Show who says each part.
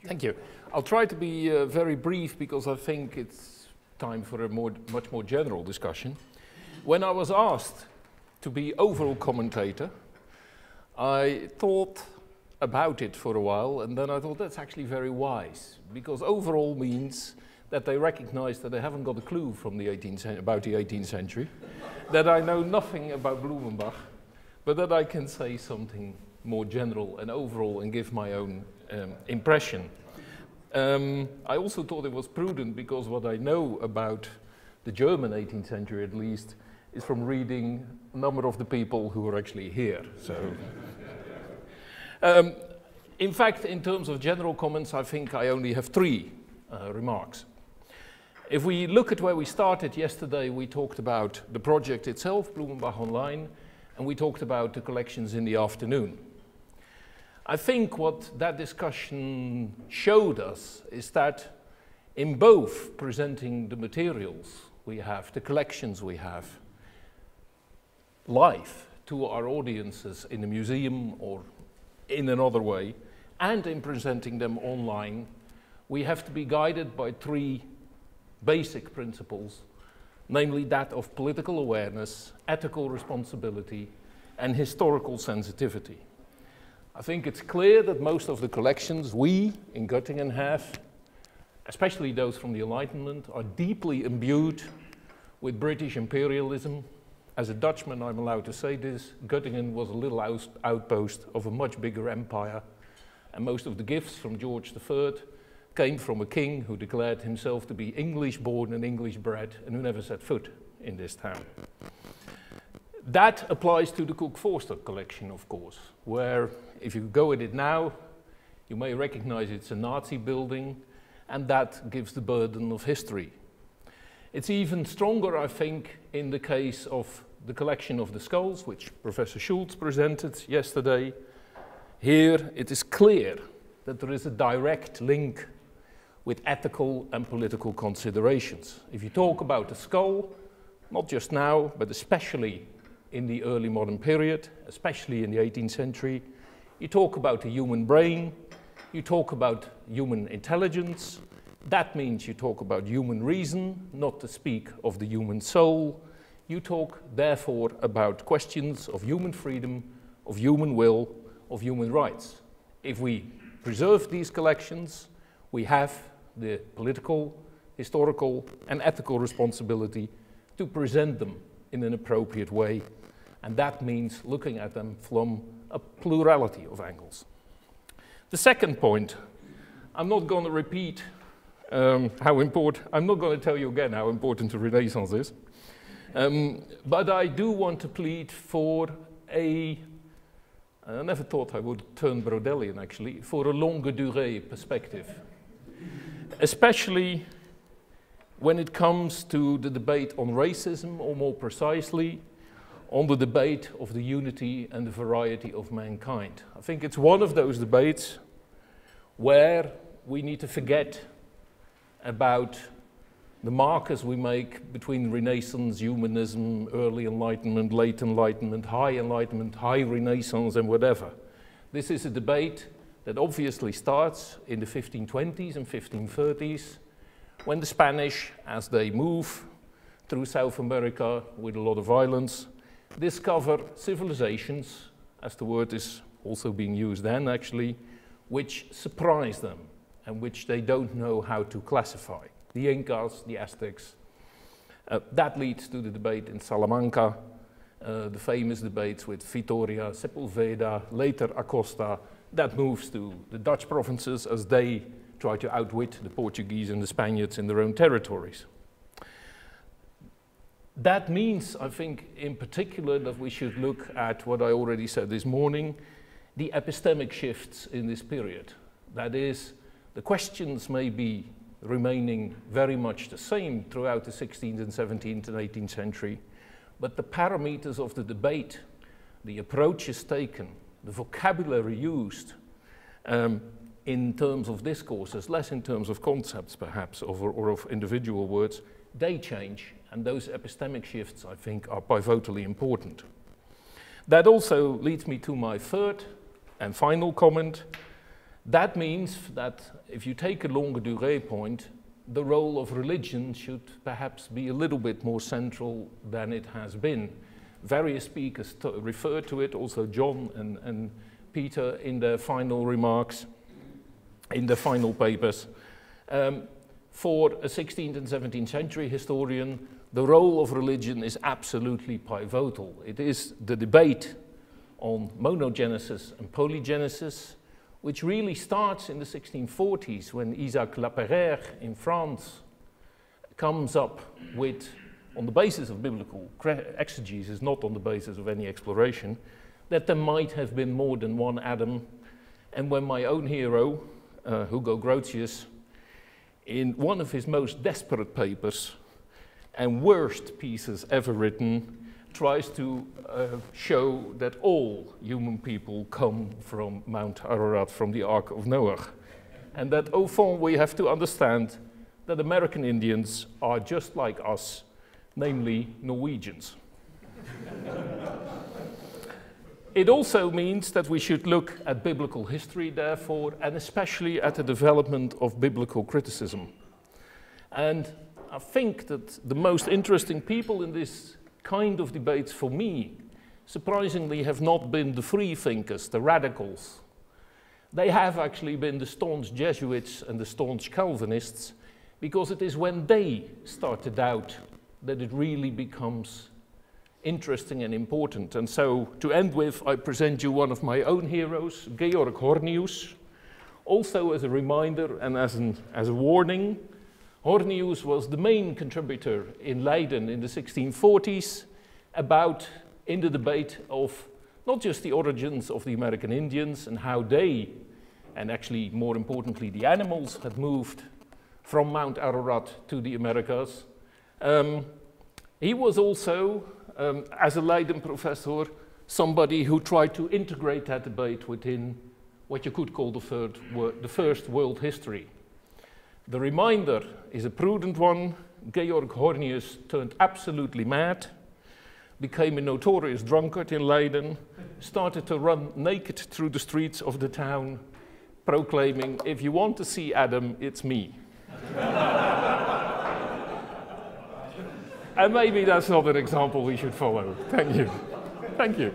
Speaker 1: Thank you. I'll try to be very brief because I think it's time for a much more general discussion. When I was asked to be overall commentator, I thought about it for a while, and then I thought that's actually very wise, because overall means that they recognize that I haven't got a clue from the about the 18th century, that I know nothing about Blumenbach, but that I can say something more general and overall and give my own impression. I also thought it was prudent because what I know about the German 18th century, at least, is from reading a number of the people who are actually here. So, in fact, in terms of general comments, I think I only have three remarks. If we look at where we started yesterday, we talked about the project itself, Blumenbach Online, and we talked about the collections in the afternoon. I think what that discussion showed us is that in both presenting the materials we have, the collections we have, live to our audiences in the museum or in another way, and in presenting them online, we have to be guided by three basic principles, namely that of political awareness, ethical responsibility, and historical sensitivity. I think it's clear that most of the collections we in Göttingen have, especially those from the Enlightenment, are deeply imbued with British imperialism. As a Dutchman, I'm allowed to say this, Göttingen was a little outpost of a much bigger empire, and most of the gifts from George III came from a king who declared himself to be English-born and English-bred and who never set foot in this town. That applies to the Cook-Forster collection, of course, where if you go at it now, you may recognize it's a Nazi building, and that gives the burden of history. It's even stronger, I think, in the case of the collection of the skulls, which Professor Schultz presented yesterday. Here it is clear that there is a direct link with ethical and political considerations. If you talk about the skull, not just now, but especially in the early modern period, especially in the 18th century, you talk about the human brain, you talk about human intelligence. That means you talk about human reason, not to speak of the human soul. You talk, therefore, about questions of human freedom, of human will, of human rights. If we preserve these collections, we have the political, historical, and ethical responsibility to present them in an appropriate way. And that means looking at them from a plurality of angles. The second point, I'm not going to repeat how important, I'm not going to tell you again how important the Renaissance is, but I do want to plead for I never thought I would turn Brodellian actually, for a longue durée perspective, especially when it comes to the debate on racism, or more precisely, on the debate of the unity and the variety of mankind. I think it's one of those debates where we need to forget about the markers we make between Renaissance, humanism, early Enlightenment, late Enlightenment, high Renaissance, and whatever. This is a debate that obviously starts in the 1520s and 1530s, when the Spanish, as they move through South America with a lot of violence, discover civilizations, as the word is also being used then actually, which surprise them and which they don't know how to classify. The Incas, the Aztecs. That leads to the debate in Salamanca, the famous debates with Vitoria, Sepulveda, later Acosta. That moves to the Dutch provinces as they try to outwit the Portuguese and the Spaniards in their own territories. That means, I think, in particular, that we should look at what I already said this morning, the epistemic shifts in this period. That is, the questions may be remaining very much the same throughout the 16th and 17th and 18th century, but the parameters of the debate, the approaches taken, the vocabulary used in terms of discourses, less in terms of concepts perhaps, or of individual words, they change, and those epistemic shifts, I think, are pivotally important. That also leads me to my third and final comment, That means that if you take a longer durée point, the role of religion should perhaps be a little bit more central than it has been. Various speakers referred to it, also John and Peter in their final remarks, in the final papers. For a 16th and 17th century historian, the role of religion is absolutely pivotal. It is the debate on monogenesis and polygenesis, which really starts in the 1640s when Isaac Laperere in France comes up with, on the basis of biblical exegesis, not on the basis of any exploration, that there might have been more than one Adam. And when my own hero, Hugo Grotius, in one of his most desperate papers and worst pieces ever written, tries to show that all human people come from Mount Ararat, from the Ark of Noah. And that au fond we have to understand that American Indians are just like us, namely Norwegians. It also means that we should look at biblical history, therefore, and especially at the development of biblical criticism. And I think that the most interesting people in this kind of debates for me, surprisingly, have not been the free thinkers, the radicals. They have actually been the staunch Jesuits and the staunch Calvinists, because it is when they start to doubt that it really becomes interesting and important. And so, to end with, I present you one of my own heroes, Georg Hornius. Also as a reminder and as a warning, Hornius was the main contributor in Leiden in the 1640s in the debate of not just the origins of the American Indians and how they, and actually more importantly the animals, had moved from Mount Ararat to the Americas. He was also, as a Leiden professor, somebody who tried to integrate that debate within what you could call the first world history. The reminder is a prudent one. Georg Hornius turned absolutely mad, became a notorious drunkard in Leiden, started to run naked through the streets of the town, proclaiming, "If you want to see Adam, it's me." And maybe that's not an example we should follow. Thank you. Thank you.